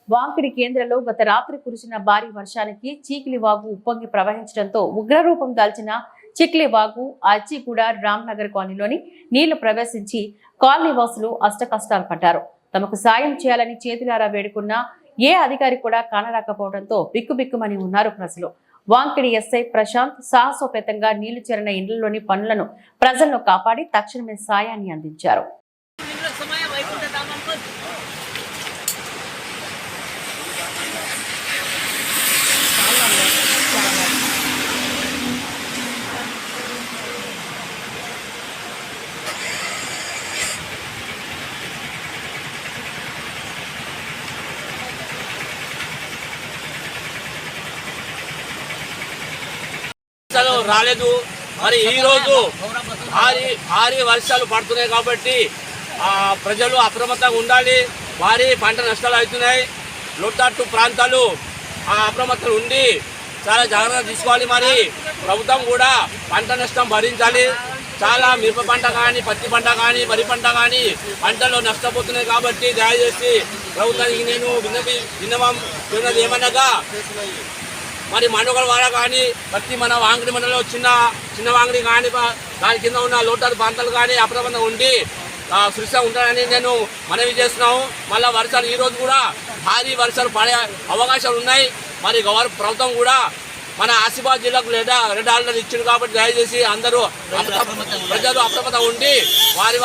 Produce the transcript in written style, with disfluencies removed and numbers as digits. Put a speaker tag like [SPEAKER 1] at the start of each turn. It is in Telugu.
[SPEAKER 1] వాంకిడి కేంద్రంలో గత రాత్రి కురిసిన భారీ వర్షానికి చీకిలి వాగు ఉప్పొంగి ప్రవహించడంతో ఉగ్రరూపం దాల్చిన చిక్లి వాగు అచ్చిగూడ రామ్నగర్ కాలనీలోని నీళ్లు ప్రవేశించి కాలనీ వాసులు అష్టకష్టాలు పడ్డారు. తమకు సాయం చేయాలని చేతులారా వేడుకున్నా ఏ అధికారి కూడా కానరాకపోవడంతో బిక్కుబిక్కుమని ఉన్నారు ప్రజలు. వాంకిడి ఎస్ఐ ప్రశాంత్ సాహసోపేతంగా నీళ్లు చేరిన ఇండ్లలోని పనులను ప్రజలను కాపాడి తక్షణమే సాయాన్ని అందించారు.
[SPEAKER 2] రాలేదు. మరి ఈ రోజు భారీ వర్షాలు పడుతున్నాయి కాబట్టి ప్రజలు అప్రమత్తంగా ఉండాలి. భారీ పంట నష్టాలు అవుతున్నాయి. లోతట్టు ప్రాంతాలు అప్రమత్తంగా ఉండి చాలా జాగ్రత్త తీసుకోవాలి. మరి ప్రభుత్వం కూడా పంట నష్టం భరించాలి. చాలా మిరప పంట కానీ, పత్తి పంట కానీ, వరి పంట కానీ పంటలు నష్టపోతున్నాయి కాబట్టి దయచేసి ప్రభుత్వానికి నేను విన్నవిస్తున్నది ఏమనగా మరి మనుగడ వాడ కానీ ప్రతి మన వాంగిడి మండలంలో చిన్న వాంగిడి కానీ దాని కింద ఉన్న లోటారు ప్రాంతాలు కానీ అప్రమత్తంగా ఉండి సురక్షితంగా ఉంటారని నేను మనవి చేస్తున్నాము. మళ్ళీ వర్షాలు ఈరోజు కూడా భారీ వర్షాలు పడే అవకాశాలు ఉన్నాయి. మరి ప్రభుత్వం కూడా మన ఆసిఫాబాద్ జిల్లాకు రెడ్ అలర్ట్ ఇచ్చింది కాబట్టి దయచేసి అందరూ ప్రజలు అప్రమత్తంగా ఉండి వారి